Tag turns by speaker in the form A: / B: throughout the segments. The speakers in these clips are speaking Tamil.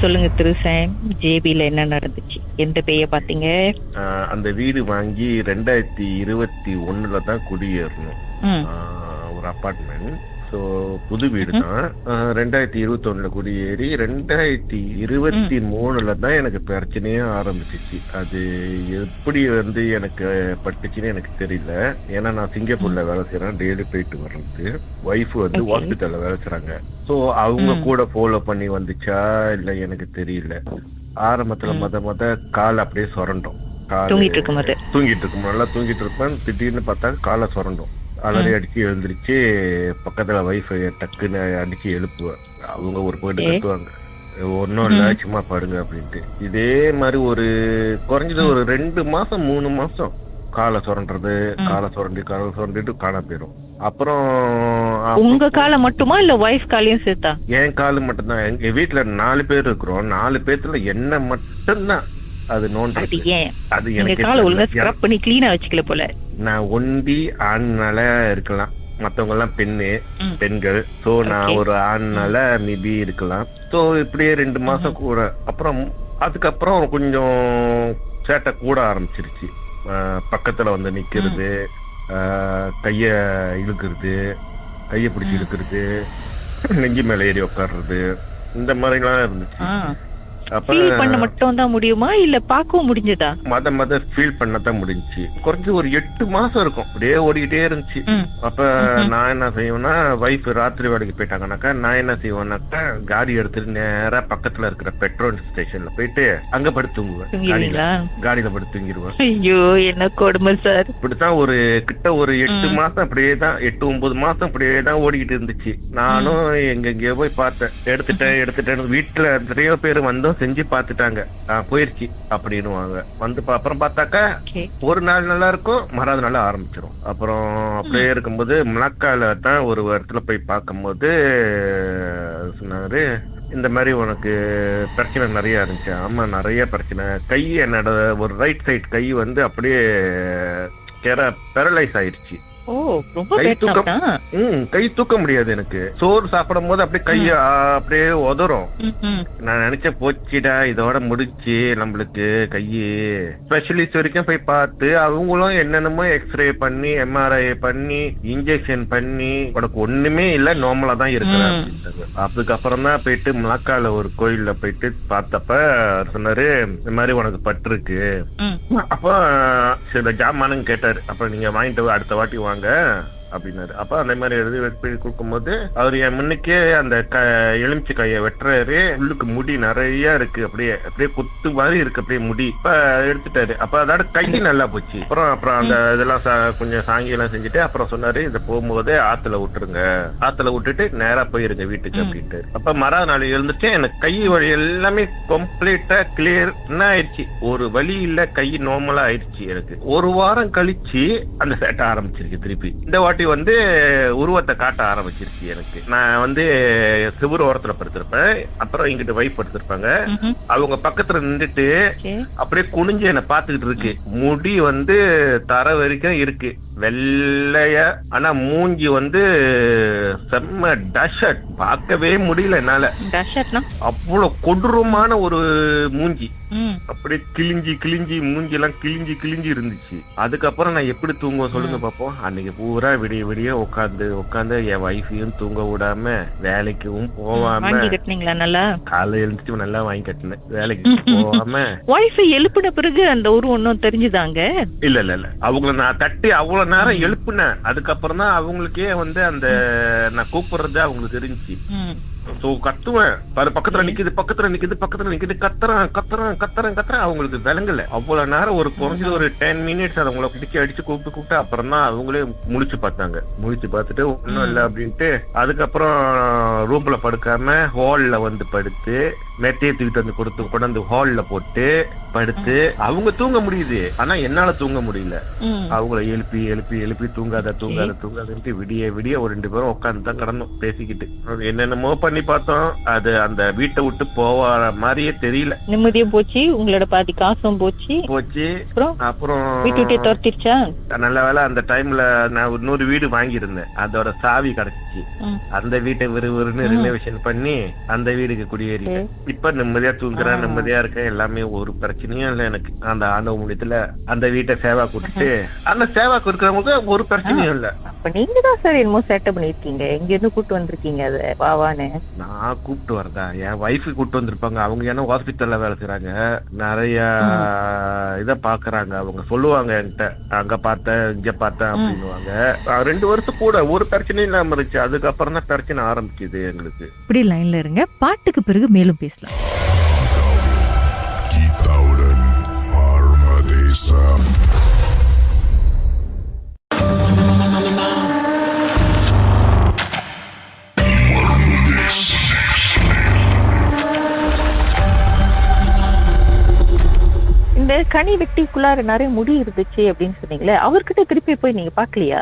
A: சொல்லுங்க திரு சாம், ஜேபில என்ன நடந்துச்சு? எந்த பேய பாத்தீங்க?
B: அந்த வீடு வாங்கி 2021 தான் குடியேறணும். ஒரு அபார்ட்மெண்ட். ஸோ புது வீடு தான். 2021 குடியேறி 2023 தான் எனக்கு பிரச்சனையே ஆரம்பிச்சிச்சு. அது எப்படி எனக்கு பட்டுச்சுன்னு எனக்கு தெரியல. ஏன்னா நான் சிங்கப்பூர்ல வேலை செய்யறேன், டெய்லி போயிட்டு வர்றது. ஒய்ஃப் ஹாஸ்பிட்டல்ல வேலை செய்றாங்க. ஸோ அவங்க கூட ஃபாலோ பண்ணி வந்துச்சா இல்ல எனக்கு தெரியல. ஆரம்பத்துல மொத கால் அப்படியே சொரண்டோம்.
A: தூங்கிட்டு இருக்கும்
B: நல்லா தூங்கிட்டு இருப்பேன். திடீர்னு பார்த்தா காலை சொரண்டும். அலறி அடிச்சு எழுந்திருச்சு பக்கத்துல வைஃபை டக்குன்னு அடிச்சு எழுப்புவேன். அவங்க ஒரு போயிட்டு கட்டுவாங்க, ஒன்னும் இல்ல சும்மா பாடுங்க அப்படின்ட்டு. இதே மாதிரி ஒரு குறைஞ்சது ஒரு 2 மாசம் 3 மாசம் காலை சுரண்டுறது, காலை சுரண்டிட்டு காண போயிடும். அப்புறம்
A: உங்க காலை மட்டுமா இல்ல வைஃப் காலையும் சேர்த்தா?
B: என் காலு மட்டும்தான். எங்க வீட்டுல 4 பேர் இருக்கிறோம். 4 பேர்த்துல என்ன மட்டும்தான் அது நோண்டி.
A: அது எனக்கு காலை ஒழுங்கா ஸ்க்ரப் பண்ணி கிளீனா வச்சுக்கல போல.
B: நான் ஒண்டி ஆண்னால இருக்கலாம், மத்தவங்க எல்லாம் பெண்கள். சோ நான் ஒரு ஆண்னால மேபி இருக்கலாம். சோ இப்படியே 2 மாசம் கூட. அப்புறம் அதுக்கப்புறம் கொஞ்சம் சேட்டை கூட ஆரம்பிச்சிருச்சு. பக்கத்துல வந்து நிக்கிறது, கைய இழுக்கிறது, கைய பிடிச்சி இழுக்கிறது, நெஞ்சு மேல ஏறி உட்கார்றது, இந்த மாதிரி எல்லாம் இருந்துச்சு.
A: ஃபீல் பண்ண மட்டும் தான் முடியுமா இல்ல பாக்கவும் முடிஞ்சதா?
B: மத ஃபீல் பண்ணதான் முடிஞ்சுச்சு. குறைஞ்சு ஒரு 8 மாசம் இருக்கும், அப்படியே ஓடிக்கிட்டே இருந்துச்சு. அப்ப நான் என்ன செய்வேன்னா, வைஃப் ராத்திரி வேலைக்கு போயிட்டாங்கன்னாக்கா நான் என்ன செய்வேன்னாக்கா காடி எடுத்துட்டு நேரா பக்கத்துல இருக்கிற பெட்ரோல் ஸ்டேஷன்ல போயிட்டு அங்க படுத்து தூங்குவேன். காடியில படுத்து தூங்கிடுவேன்.
A: ஐயோ என்ன கொடுமை சார்.
B: இப்படித்தான் ஒரு கிட்ட ஒரு 8 மாசம் அப்படியே தான், 8-9 மாசம் அப்படியே தான் ஓடிக்கிட்டு இருந்துச்சு. நானும் எங்கெங்கயோ போய் பார்த்தேன், எடுத்துட்டேன். வீட்டுல நிறைய பேர் வந்து செஞ்சு பாத்துட்டாங்க, போயிருச்சு அப்படின்னு வந்து அப்புறம் பார்த்தாக்கா ஒரு நாள் நல்லா இருக்கும், மறாவது நாள் ஆரம்பிச்சிடும். அப்புறம் அப்படியே இருக்கும்போது முழக்கால தான் ஒரு இடத்துல போய் பார்க்கும்போது சொன்னாரு, இந்த மாதிரி உனக்கு பிரச்சனை நிறைய இருந்துச்சு. ஆமா நிறைய பிரச்சனை. கை என்னோட ஒரு ரைட் சைடு கை வந்து அப்படியே பேரலைஸ் ஆயிடுச்சு. கை தூக்க முடியாது. எனக்கு சோறு சாப்பிடும் போது அப்படியே கைய அப்படியே உதறும். நான் நினைச்சேன் போச்சுடா இதோட முடிச்சு நம்மளுக்கு கையு. ஸ்பெஷலிஸ்ட் வரைக்கும் போய் பார்த்து அவங்களும் என்னென்னமோ எக்ஸ்ரே பண்ணி எம்ஆர்ஐ பண்ணி இன்ஜெக்ஷன் பண்ணி உனக்கு ஒண்ணுமே இல்ல, நார்மலா தான் இருக்கிறேன். அதுக்கப்புறம் தான் போயிட்டு முழக்கால ஒரு கோயில்ல போயிட்டு பார்த்தப்ப சொன்னாரு, இந்த மாதிரி உனக்கு பட்டிருக்கு. அப்ப சில ஜாமானுங்க கேட்டாரு. அப்ப நீங்க வாங்கிட்டு அடுத்த வாட்டி வாங்க அப்படின்னாரு. அப்ப அந்த மாதிரி எழுதி கொடுக்கும் போது அவர் என் முன்னுக்கே அந்த எலுமிச்சை கைய வெட்டுறாரு. உள்ளுக்கு முடி நிறைய இருக்கு, அப்படியே குத்து மாதிரி இருக்கு அப்படியே முடி. இப்ப எடுத்துட்டாரு. அப்ப அதோட கை நல்லா போச்சு. அப்புறம் அந்த இதெல்லாம் கொஞ்சம் சாங்கியெல்லாம் செஞ்சுட்டு அப்புறம் சொன்னாரு, இத போகும்போது ஆத்துல விட்டுருங்க, ஆத்துல விட்டுட்டு நேரா போயிருங்க வீட்டுக்கு அப்படின்ட்டு. அப்ப மறாவது நாள் எழுந்துட்டு எனக்கு கை வழி எல்லாமே கம்ப்ளீட்டா கிளியர் ஆயிடுச்சு. ஒரு வலி இல்ல, கை நார்மலா ஆயிடுச்சு. எனக்கு ஒரு வாரம் கழிச்சு அந்த சேட்டை ஆரம்பிச்சிருக்கு திருப்பி. இந்த வாட்டி வந்து உருவத்தை காட்ட ஆரம்பிச்சிருச்சு. எனக்கு நான் வந்து சிவரு ஓரத்துல படுத்திருப்பேன், அப்புறம் இங்கிட்டு வைஃப் படுத்திருப்பாங்க. அவங்க பக்கத்துல நின்றுட்டு அப்படியே குனிஞ்சு என்ன பாத்துக்கிட்டு இருக்கு. முடி வந்து தர வரைக்கும் இருக்கு, வெள்ளைய. ஆனா மூஞ்சி வந்து செம்ம டஷட், பார்க்கவே முடியல என்னால. அவ்வளவு கொடூரமான ஒரு மூஞ்சி, அப்படியே கிழிஞ்சி மூஞ்சி எல்லாம் கிழிஞ்சி இருந்துச்சு. அதுக்கப்புறம் நான் எப்படி தூங்குவேன் சொல்லுங்க பாப்போம். அன்னைக்கு பூரா விடிய உட்காந்து என் வைஃபையும் தூங்க விடாம, வேலைக்கும் போவாம, காலை எழுந்துட்டு நல்லா வாங்கி கட்டினேன். வேலைக்கு போகாம
A: வைஃபை எழுப்பின பிறகு அந்த ஒரு ஒன்னும் தெரிஞ்சுதாங்க.
B: இல்ல அவங்கள நான் தட்டி அவ்வளவு நேரம் எழுப்புனேன். அதுக்கப்புறம் தான் அவங்களுக்கே வந்து அந்த நான் கூப்பிடுறது அவங்களுக்கு தெரிஞ்சுச்சு. கத்துவேன், பக்கத்துல நிக்குது, கத்துறேன். அவங்களுக்கு விளங்கல. அவ்வளவு நேரம் ஒரு குறைஞ்சது ஒரு 10 மினிட்ஸ் அவங்கள பிடிச்சி அடிச்சு கூப்பிட்டு அப்புறம் தான் அவங்களே முழிச்சு பார்த்தாங்க. முழிச்சு பார்த்துட்டு ஒன்னும் இல்ல அப்படின்ட்டு அதுக்கப்புறம் ரூம்ல படுக்காம ஹால்ல வந்து படுத்து மெத்தையை தூக்கிட்டு வந்து கொண்டாந்து ஹால்ல போட்டு படுத்து அவங்க தூங்க முடியுது. ஆனா என்னால தூங்க முடியல. அவங்கள எழுப்பி தூங்காத விடிய ஒரு 2 பேரும் உட்காந்து தான் கிடந்தோம் பேசிக்கிட்டு. என்னென்னமோ பண்ணி பார்த்தோம், அது அந்த வீட்டை விட்டு போவார மாதிரியே தெரியல.
A: நிம்மதியும் போச்சு, உங்களோட பாதி காசும் போச்சு.
B: அப்புறம்
A: வீட்டு துரத்திருச்சா?
B: நல்ல வேலை அந்த டைம்ல நான் 100 வீடு வாங்கியிருந்தேன், அதோட சாவி கிடைச்சிச்சு. இருந்துச்சு. அந்த வீட்டை விறுவிறுன்னு ரினோவேஷன் பண்ணி அந்த வீடுக்கு குடியேறிட்டேன். இப்ப நிம்மதியா தூங்குறேன், நிம்மதியா இருக்கேன், எல்லாமே ஒரு பிரச்சனையும் இல்ல எனக்கு. அந்த ஆண்டவ முடியத்துல அந்த வீட்டை சேவா கொடுத்துட்டு அந்த சேவா கொடுக்கறவங்களுக்கு ஒரு பிரச்சனையும் இல்ல.
A: அப்ப நீங்க தான் சார் என்னமோ சேட்டை பண்ணிருக்கீங்க. எங்க இருந்து கூட்டு வந்திருக்கீங்க அத வாவான்னு?
B: நான் கூப்பிட்டு வரதா? என் வைஃபு கூப்பிட்டு வந்திருப்பாங்க. அவங்க ஏன்னா ஹாஸ்பிட்டல்ல வேலை செய்றாங்க, நிறைய இத பாக்குறாங்க. அவங்க சொல்லுவாங்க என்கிட்ட, அங்க பார்த்தேன் இங்க பார்த்தேன் அப்படின்னுவாங்க. 2 வருஷம் கூட ஒரு பிரச்சனையும் இல்லாம இருந்துச்சு. அதுக்கப்புறம் தான் பிரச்சனை ஆரம்பிக்குது எங்களுக்கு.
C: இப்படி லைன்ல இருங்க, பாட்டுக்கு பிறகு மேலும் பேசலாம்.
A: இந்த கனி வெட்டிக்குள்ளார நிறைய முடி இருந்துச்சு அப்படின்னு சொன்னீங்களே, அவர்கிட்ட திருப்பி போய் நீங்க பாக்கலையா?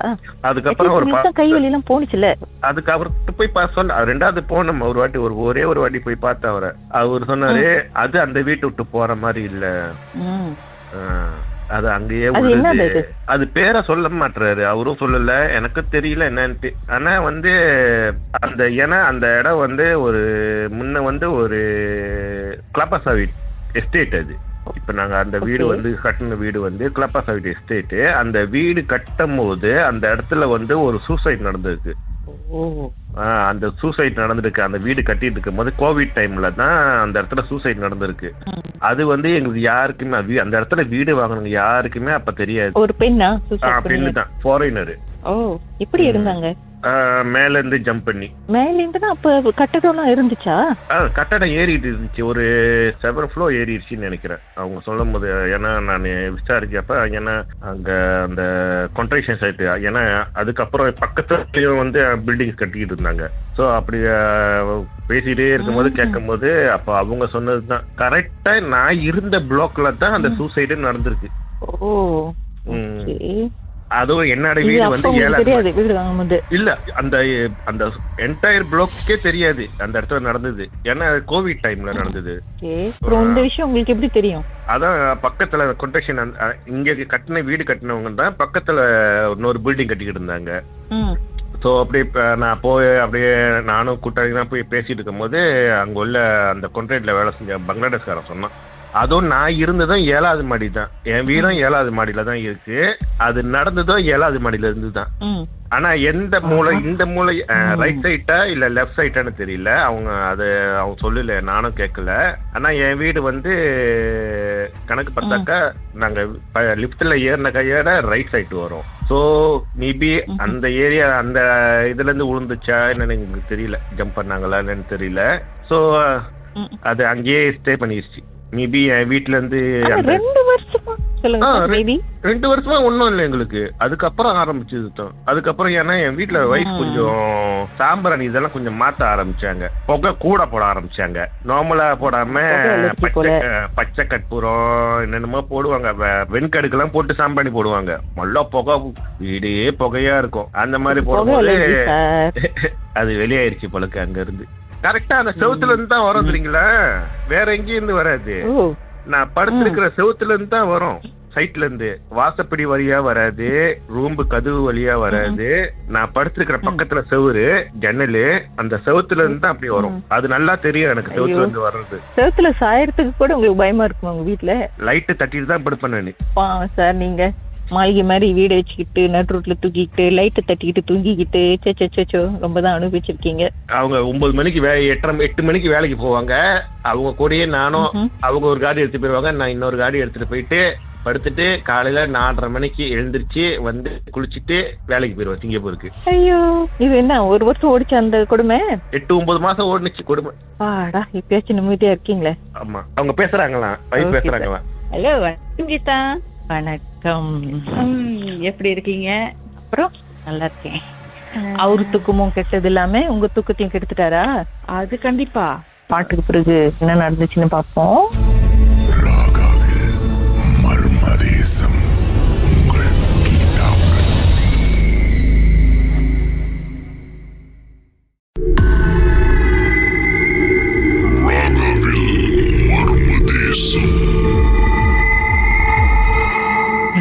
B: அதுக்கப்புறம் ஒரு
A: கை வலி எல்லாம் போனுச்சுல,
B: அதுக்கு அவர்கிட்ட போய் சொன்ன 2வது போனோம் ஒரு வாட்டி, ஒரே ஒரு வாட்டி போய் பார்த்த அவரை. அவர் சொன்னாரு அது அந்த வீட்டை விட்டு போற மாதிரி இல்ல, அது அங்கேயே உள்ளது. அது பேரை சொல்ல மாட்டாரு, அவரும் சொல்லல, எனக்கு தெரியல என்னன்ட்டு. ஆனா அந்த அந்த இடம் ஒரு முன்ன ஒரு கிளப்பசா எஸ்டேட். அது இப்ப நாங்க அந்த வீடு கட்டின வீடு கிளப்பசா எஸ்டேட். அந்த வீடு கட்டும் போது அந்த இடத்துல ஒரு சூசைட் நடந்திருக்கு. அந்த சூசைட் நடந்திருக்கு. அந்த வீடு கட்டிட்டு இருக்கும் போது கோவிட் டைம்ல தான் அந்த இடத்துல சூசைட் நடந்திருக்கு. அது எங்களுக்கு யாருக்குமே அந்த இடத்துல வீடு வாங்கணுங்க யாருக்குமே அப்ப தெரியாது.
A: ஒரு பெண்ணா?
B: பெண்ணு தான், ஃபாரினர்.
A: ஓ, எப்படி இருந்தாங்க?
B: மேல இருந்து ஜம்ப் பண்ணி
A: மேல இருந்து. அப்ப கட்டடம் இருந்துச்சா?
B: கட்டடம் ஏறிட்டு இருந்துச்சு, ஒரு 7 ஃப்ளோர் ஏறிடுச்சுன்னு நினைக்கிறேன் அவங்க சொல்லும் போது. ஏன்னா நான் விசாரிச்சப்ப, ஏன்னா அங்க அந்த கன்ஸ்ட்ரக்ஷன் சைட், ஏன்னா அதுக்கப்புறம் பக்கத்துலயும் பில்டிங்ஸ் கட்டிக்கிட்டு இருந்தாங்க. சோ அப்படி பேசிட்டே இருக்கும் போது கேட்கும் போது அப்ப அவங்க சொன்னதுதான் கரெக்டா, நான் இருந்த பிளாக்ல தான் அந்த சூசைடு நடந்திருக்கு. அதுவும் என்னோட வீடு இல்ல, அந்த அந்த என்டையர் பிளாக்கே தெரியாது அந்த இடத்துல நடந்தது. ஏன்னா கோவிட் டைம்ல நடந்தது.
A: இந்த விஷயம் உங்களுக்கு எப்படி தெரியும்?
B: அதான் பக்கத்துல கன்ஸ்ட்ரக்ஷன், இங்க கட்டின வீடு கட்டினவங்க தான் பக்கத்துல இன்னொரு பில்டிங் கட்டிக்கிட்டு இருந்தாங்க. ஸோ அப்படியே நான் அப்படியே நானும் கூட்டாளி தான் போய் பேசிட்டு இருக்கும் போது அங்க உள்ள அந்த கான்ட்ராக்ட்ல வேலை செஞ்ச பங்களாதேஷ்காரன் சொன்னான், அதுவும் நான் இருந்ததும் 7வது மாடி தான், என் வீடும் 7வது மாடியில தான் இருக்கு. அது நடந்ததும் 7வது மாடியில இருந்து தான். ஆனா எந்த மூளை, இந்த மூளை ரைட் சைட்டா இல்ல லெஃப்ட் சைட்டான்னு தெரியல. அவங்க சொல்லல, நானும் கேட்கல. ஆனா என் வீடு கணக்கு பார்த்தாக்கா நாங்க லிப்ட்ல ஏறின கையோட ரைட் சைட் வரும். சோ மேபி அந்த ஏரியா அந்த இதுல இருந்து விழுந்துச்சா என்னன்னு எங்களுக்கு தெரியல, ஜம்ப் பண்ணாங்களா என்னன்னு தெரியல. சோ அது அங்கேயே ஸ்டே பண்ணிருச்சு. மேபி என் வீட்டுல இருந்து 2 வருஷமா ஒன்னும் இல்லை எங்களுக்கு. அதுக்கப்புறம் ஆரம்பிச்சது தான். அதுக்கப்புறம் ஏன்னா என் வீட்டுல வைஃப் கொஞ்சம் சாம்பிராணி இதெல்லாம் கொஞ்சம் மாத்த ஆரம்பிச்சாங்க, புகை கூட போட ஆரம்பிச்சாங்க. நார்மலா போடாம பச்சை கற்பூரம் என்னென்னமோ போடுவாங்க, வெண்கடுக்கெல்லாம் போட்டு சாம்பிராணி போடுவாங்க. நல்லா புகை, வீடே புகையா இருக்கும். அந்த மாதிரி போடும்போது அது வெளியாயிருச்சு பழக்க. அங்க இருந்து கரெக்டா அந்த செவுத்துல இருந்து தான் வரும் தெரியுங்களா, வேற எங்கேயும் இருந்து வராது. நான் படுத்திருக்கிற செவுத்துல இருந்து தான் வரும், சைட்ல இருந்து. வாசப்படி வழியா வராது, ரூம்பு கதவு வழியா வராது. நான் படுத்திருக்கிற பக்கத்துல செவுரு, ஜன்னலு, அந்த செவுத்துல இருந்து தான் அப்படி வரும். அது நல்லா தெரியும் எனக்கு செவுத்துல இருந்து வர்றது.
A: செவுத்துல சாயறதுக்கு கூட உங்களுக்கு பயமா இருக்கும் உங்க வீட்டுல?
B: லைட்டு தட்டிட்டு தான் படுப்பேன் நானு.
A: சார் நீங்க மாளிகை மாதிரி வீடு வச்சுக்கிட்டு நட் ரோட்ல தூக்கிக்கிட்டு லைட்டை தட்டிக்கிட்டு தூங்கிக்கிட்டு சேச்சோ ரொம்ப தான் அனுபவிச்சிருக்கீங்க.
B: அவங்க 9 மணிக்கு 8 மணிக்கு வேலைக்கு போவாங்க. அவங்க கூடயே நானும், அவங்க ஒரு காடி எடுத்துட்டு போயிருவாங்க, நான் இன்னொரு காடி எடுத்துட்டு போயிட்டு படுத்துட்டு காலையில 4:30 மணிக்கு எழுந்திருச்சு குளிச்சுட்டு வேலைக்கு போயிருவேன் சிங்கப்பூருக்கு.
A: ஐயோ, இது என்ன 1 வருஷம் ஓடிச்சு அந்த கொடுமை?
B: 8-9 மாசம் ஓடிச்சு கொடுமை.
A: பாடா, இப்பயாச்சும் நிம்மதியா இருக்கீங்களா?
B: ஆமா, அவங்க பேசுறாங்களா? வைஃப் பேசுறாங்களா?
A: ஹலோ கீதா. வணக்கம், எப்படி இருக்கீங்க? அப்புறம் நல்லா இருக்கேன். அவரு தூக்கமும் கெட்டது இல்லாம உங்க தூக்கத்தையும் கெடுத்துட்டாரா? அது கண்டிப்பா. பாட்டுக்கு பிறகு என்ன நடந்துச்சுன்னு பாப்போம்.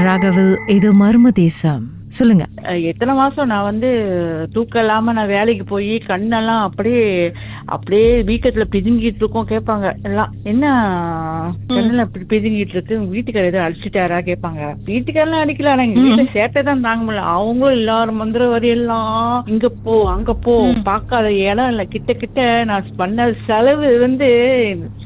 C: ராகவில் இது மர்ம தேசம். சொல்லுங்க.
A: எத்தனை மாசம் நான் வந்து தூக்கம் இல்லாம நான் வேலைக்கு போய் கண்ணெல்லாம் அப்படியே அப்படியே வீக்கத்துல பிதுங்கிட்டு இருக்கோம். கேட்பாங்க எல்லாம், என்ன கண்ணுல இப்படி பிதுங்கிட்டு இருக்கு, வீட்டுக்காரர் எதுவும் அடிச்சுட்டாரா கேட்பாங்க. வீட்டுக்காரெல்லாம் அடிக்கல, ஆனா எங்க வீட்டுல சேட்டை தான் தாங்க முடியல. அவங்களும் எல்லாரும் மந்திர வரையெல்லாம் இங்க போ அங்க போ, பார்க்காத இடம் இல்ல, கிட்ட கிட்ட நான் பண்ண செலவு வந்து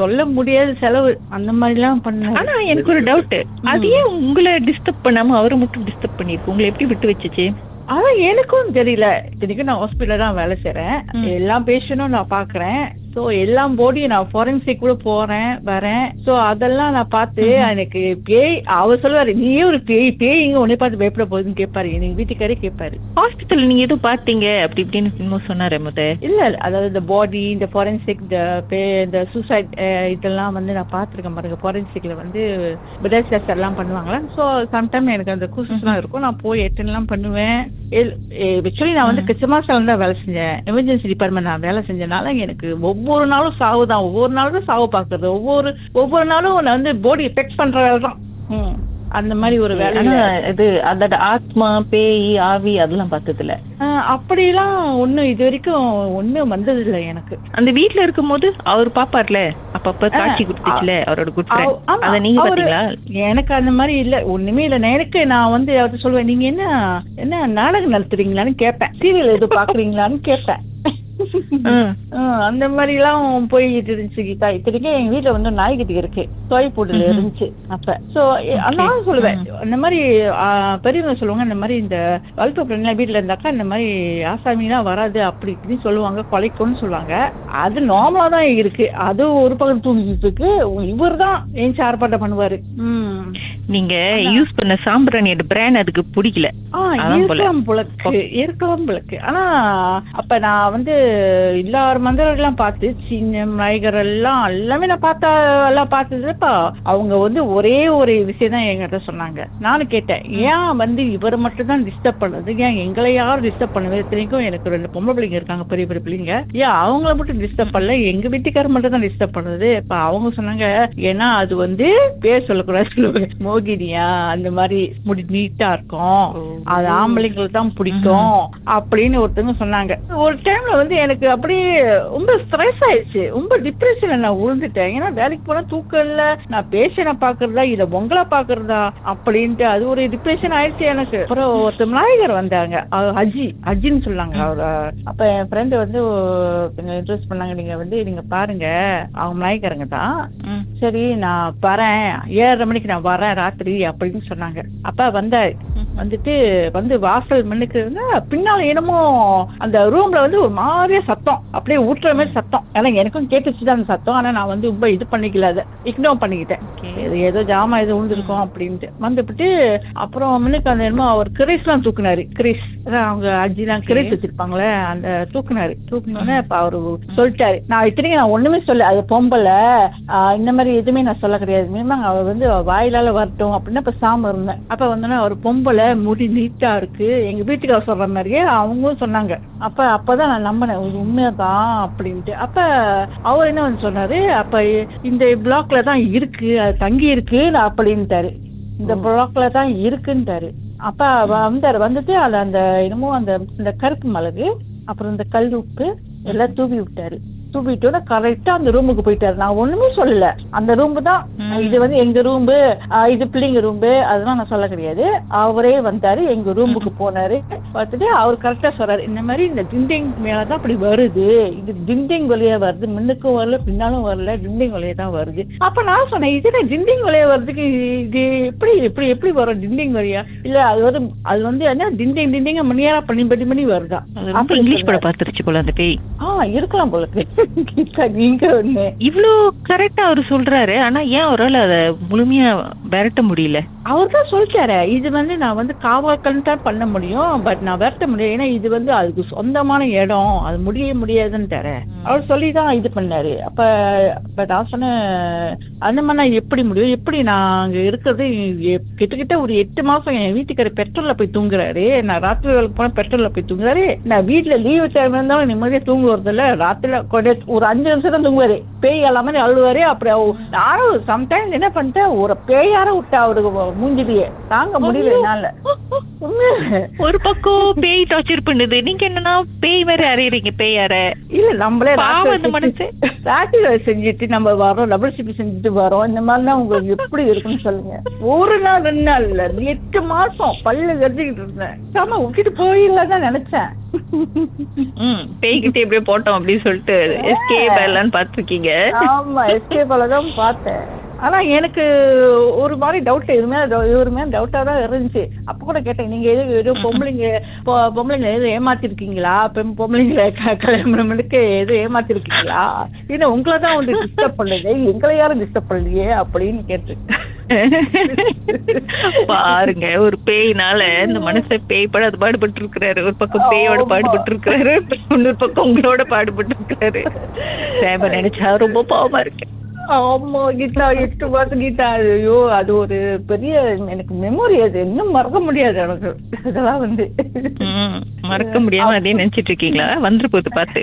A: சொல்ல முடியாத செலவு, அந்த மாதிரி எல்லாம் பண்ண.
D: ஆனா எனக்கு ஒரு டவுட், அது ஏன் உங்களை டிஸ்டர்ப் பண்ணாம அவரை மட்டும் டிஸ்டர்ப் பண்ணிருக்கு? உங்களை எப்படி விட்டு வச்சுச்சு?
A: அதான் எனக்கும் தெரியல. இத்தனைக்கும் நான் ஹாஸ்பிட்டல்ல தான் வேலை செய்யறேன், எல்லா பேஷண்டும் நான் பாக்குறேன். சோ எல்லாம் போடி நான் ஃபாரன்சிக் கூட போறேன் வரேன். சோ அதெல்லாம் நான் பார்த்து எனக்கு பேய், அவர் சொல்லுவாரு, நீயே ஒரு பேய், பேய் இங்க உன்னை பார்த்து பயப்பட போகுதுன்னு கேட்பாரு. எங்க வீட்டுக்காரே கேட்பாரு.
D: ஹாஸ்பிட்டல் நீங்க எதுவும் பாத்தீங்க அப்படி இப்படின்னு சொன்னாரு முத?
A: இல்ல, அதாவது இந்த பாடி, இந்த ஃபாரன்சிக், இந்த சூசைட் இதெல்லாம் வந்து நான் பாத்துருக்கேன் பாருங்க. ஃபாரன்சிக்ல வந்து பிளட் டெஸ்ட் எல்லாம் பண்ணுவாங்களா. சோ சம்டைம் எனக்கு அந்த கூசஸ் எல்லாம் இருக்கும், நான் போய் அட்டெண்ட் எல்லாம் பண்ணுவேன். ஆக்சுவலி நான் வந்து கிச்சமாசால தான் வேலை செஞ்சேன், எமர்ஜென்சி டிபார்ட்மெண்ட் நான் வேலை செஞ்சனால எனக்கு ஒவ்வொரு நாளும் சாவு தான், ஒவ்வொரு நாளும் தான் சாவு பாக்குறது, ஒவ்வொரு நாளும் நான் வந்து பாடி எஃபெக்ட் பண்ற வேலை தான். அந்த மாதிரி ஒரு வேலை.
D: இது அதோட ஆத்மா, பேய், ஆவி அதெல்லாம் பார்த்ததுல
A: அப்படிலாம் ஒண்ணும் இது வரைக்கும் ஒண்ணும் வந்தது இல்லை எனக்கு.
D: அந்த வீட்டுல இருக்கும் போது அவர் பாப்பார்ல, அப்பப்ப காட்சி கொடுத்துச்சுல அவரோட குட் ஃப்ரெண்ட், அத நீங்க பாத்தீங்களா?
A: எனக்கு அந்த மாதிரி இல்ல, ஒண்ணுமே இல்ல. எனக்கு நான் வந்து அவர்கிட்ட சொல்லுவேன், நீங்க என்ன நாடகம் நடத்துறீங்களான்னு கேட்பேன், சீரியல் எதுவும் பாக்குறீங்களான்னு கேட்பேன். அந்த மாதிரி எல்லாம் போயிட்டு இருந்துச்சு கீதா. இத்தனைக்கும் எங்க வீட்டுல வந்து நாய்க்குட்டி இருக்கு, தோய் போட்டுல இருந்துச்சு அப்ப. சோ நான் சொல்லுவேன், இந்த மாதிரி பெரியவங்க சொல்லுவாங்க, இந்த மாதிரி இந்த வளர்ப்பு பிள்ளைங்க வீட்டுல இருந்தாக்கா இந்த மாதிரி ஆசாமி எல்லாம் வராது அப்படி இப்படின்னு சொல்லுவாங்க, கொலைக்கும்னு சொல்லுவாங்க. அது நார்மலா தான் இருக்கு. அது ஒரு பக்கம் தூங்கிட்டு இருக்கு, இவர் தான் ஏன் சார்பாட்டம் பண்ணுவாரு.
D: நீங்க யூஸ் பண்ண சாம்பிராணியோட பிராண்ட் அதுக்கு பிடிக்கல.
A: இருக்கலாம் புலக்கு. ஆனா அப்ப நான் வந்து எல்லாரும் மந்திரம் எல்லாம் பார்த்து சின்ன நாயகர் எல்லாம் எல்லாமே நான் பார்த்ததுப்பா. அவங்க வந்து ஒரே ஒரு விஷயம் தான் என்கிட்ட சொன்னாங்க. நானும் கேட்டேன், ஏன் வந்து இவரை மட்டும் தான் டிஸ்டர்ப் பண்ணது, ஏன் எங்களை யாரும் டிஸ்டர்ப் பண்ணுது? இத்தனைக்கும் எனக்கு 2 பொம்பளை பிள்ளைங்க இருக்காங்க, பெரிய பெரிய பிள்ளைங்க, ஏன் அவங்கள மட்டும் டிஸ்டர்ப் பண்ணல, எங்க வீட்டுக்காரர் மட்டும் தான் டிஸ்டர்ப் பண்ணுது? இப்ப அவங்க சொன்னாங்க, ஏன்னா அது வந்து பேர் சொல்லக்கூடாது, மோகினியா அந்த மாதிரி முடி நீட்டா இருக்கும், அது ஆம்பளைங்களுக்கு தான் பிடிக்கும் அப்படின்னு ஒருத்தவங்க சொன்னாங்க. ஒரு டைம்ல வந்து எனக்கு அப்படியே ரொம்ப ஸ்ட்ரெஸ் ஆயிடுச்சு, ரொம்ப டிப்ரெஷன்ல நான் விழுந்துட்டேன். ஏன்னா வேலைக்கு போனா தூக்கம் இல்ல, நான் பேஷனை பாக்குறதா இத பொங்கலா பாக்குறதா அப்படின்ட்டு அது ஒரு டிப்ரெஷன் ஆயிடுச்சு எனக்கு. அப்புறம் ஒருத்தர் நாயகர் வந்தாங்க, அஜின்னு சொன்னாங்க. அவர் அப்ப என் ஃப்ரெண்டு வந்து இன்ட்ரெஸ்ட் பண்ணாங்க, நீங்க பாருங்க அவங்க நாயகருங்க தான், சரி நான் வரேன் 7:30 மணிக்கு நான் வரேன் ராத்திரி அப்படின்னு சொன்னாங்க. அப்ப வந்துட்டு வந்து வாசல் மண்ணுக்கு பின்னால என்னமோ அந்த ரூம்ல வந்து ஒரு மாதிரியா சத்தம், அப்படியே ஊட்டுற மாதிரி சத்தம். ஏன்னா எனக்கும் கேட்டுச்சுதான் அந்த சத்தம். ஆனா நான் வந்து ரொம்ப இது பண்ணிக்கல, அதை இக்னோர் பண்ணிக்கிட்டேன். ஏதோ ஜாமா எது விழுந்திருக்கோம் அப்படின்ட்டு வந்துட்டு அப்புறம் முன்னுக்கு அந்த என்னமோ அவர் கிரீஸ் எல்லாம் தூக்குனாரு. கிரீஸ் அவங்க அஜிலாம் கிரீஸ் வச்சிருப்பாங்களே, அந்த தூக்குனோடனே இப்ப அவரு சொல்லிட்டாரு, நான் இத்தனைக்கு நான் ஒண்ணுமே சொல்ல, அது பொம்பளை இந்த மாதிரி எதுவுமே நான் சொல்ல கிடையாது, மினிமம் அவர் வந்து வாயிலால வரட்டும் அப்படின்னு இப்ப சாம இருந்தேன். அப்ப வந்து ஒரு பொம்பளை முடி நீட்டா இருக்கு, எங்க வீட்டுக்கு அவர் சொல்ற மாதிரியே அவங்களும் சொன்னாங்க. அப்பதான் நான் நம்பினேன் உண்மையாதான் அப்படின்ட்டு. அப்ப அவர் என்ன வந்து சொன்னாரு, அப்ப இந்த பிளாக்ல தான் இருக்கு, அது தங்கி இருக்கு அப்படின்ட்டாரு, இந்த பிளாக்ல தான் இருக்குன்ட்டாரு. அப்ப வந்துட்டு அது அந்த என்னமோ அந்த கருப்பு மிளகு அப்புறம் இந்த கல் உப்பு எல்லாம் தூவி விட்டாரு. தூவிட்டோட கரெக்டா அந்த ரூமுக்கு போயிட்டாரு. நான் ஒண்ணுமே சொல்லல, அந்த ரூம் தான் இது வந்து எங்க ரூம், இது பிள்ளைங்க ரூம், அதெல்லாம் நான் சொல்ல கிடையாது. அவரே வந்தாரு, எங்க ரூமுக்கு போனாரு. பார்த்துட்டு அவர் கரெக்டா சொல்றாரு, இந்த மாதிரி இந்த டிண்டிங் மேலதான் அப்படி வருது, இது டிண்டிங் வழியா வருது, முன்னுக்கும் வரல பின்னாலும் வரல, டிண்டிங் வழியா தான் வருது. அப்ப நான் சொன்னேன், இது டிண்டிங் வழியா வருதுக்கு இது எப்படி வரும் டிண்டிங் வழியா? இல்ல அது வந்து என்ன டிண்டிங் மணியாரா பண்ணி வருதா?
D: அப்ப இங்கிலீஷ் படம் பார்த்துருச்சு போல அந்த பேய்.
A: இருக்கலாம் போல. நீங்க
D: இவ்ளோ கரெக்டா அவரு சொல்றாரு, ஆனா ஏன் அவரால் அத முழுமையா விரட்ட முடியல?
A: அவர் தான் சொல்லிட்டாரு, இது வந்து நான் வந்து காவல்கள் தான் பண்ண முடியும், பட் நான் விரட்ட முடியும், ஏன்னா இது வந்து அதுக்கு சொந்தமான இடம், அது முடியாதுன்னு தர அவர் சொல்லிதான் இது பண்ணாரு. அப்ப நான் சொன்னேன், அந்த மாதிரி நான் எப்படி முடியும், எப்படி நான் அங்க இருக்கிறது கிட்டத்தட்ட ஒரு 8 மாசம் என் வீட்டுக்காரர் பெட்ரோல்ல போய் தூங்குறாரு, நான் ராத்திரி வேலைக்கு போனா பெட்ரோல்ல போய் தூங்குறாரு, நான் வீட்டுல லீவு டைம் இருந்தாலும் நிம்மதியா தூங்க வரதில்ல, ராத்திரில ஒரு 5 நிமிஷம் தான் தூங்குவாரு, பேய் எல்லாமே அழுவாரு. அப்புறம் நானும் சம்டைம்ஸ் என்ன பண்ணிட்டேன், ஒரு பேயார விட்டா அவருக்கு மூஞ்சிலேயே. தாங்க முடியல என்னால.
D: ஒரு பக்கம் பேய் டார்ச்சர் பண்ணுது, நீங்க என்னன்னா பேய் வேற அறையறீங்க. பேய் அறை
A: இல்ல நம்மளே
D: பாவம் அந்த மனசு.
A: ராத்திரி செஞ்சுட்டு நம்ம வரோம், டபுள் ஷிஃப்ட் செஞ்சுட்டு வரோம். இந்த மாதிரிலாம் உங்களுக்கு எப்படி இருக்குன்னு சொல்லுங்க. ஒரு நாள் 2 நாள் இல்ல, 8 மாசம் பல்லு கடிச்சிக்கிட்டு இருந்தேன். ஆமா விட்டுட்டு போயிடலாம் நினைச்சேன்.
D: பேய்கிட்ட எப்படியே போட்டோம் அப்படின்னு சொல்லிட்டு எஸ்கேப் ஆயிடலான்னு பாத்துருக்கீங்க.
A: ஆமா எஸ்கேப் ஆலதான் பார்த்தேன். ஆனா எனக்கு ஒரு மாதிரி டவுட், இவருமே டவுட்டா தான் இருந்துச்சு. அப்ப கூட கேட்டேன், நீங்க எதுவும் பொம்பளைங்க எதுவும் ஏமாத்திருக்கீங்களா, பொம்பளைங்களை கல்யாணத்துக்கு எதுவும் ஏமாத்திருக்கீங்களா, ஏன்னா உங்களை தான் வந்து டிஸ்டர்ப் பண்ணுது, எங்களை யாரும் டிஸ்டர்ப் பண்ணலையே அப்படின்னு கேட்டு.
D: பாருங்க, ஒரு பேய்னால இந்த மனுஷ பேய் பட பாடுபட்டு இருக்கிறாரு. ஒரு பக்கம் பேயோட பாடுபட்டு இருக்கிறாரு, இன்னொரு பக்கம் உங்களோட பாடுபட்டு இருக்கிறாரு. நினைச்சா ரொம்ப பாவமா இருக்கு.
A: ஆமா கீதா, 8 மாசம் கீதா. ஐயோ அது ஒரு பெரிய எனக்கு மெமரி, அது இன்னும் மறக்க முடியாது எனக்கு. இதெல்லாம் வந்து
D: மறக்க முடியாம அதே நினைச்சிட்டு இருக்கீங்களா? வந்துரு போது பார்த்து.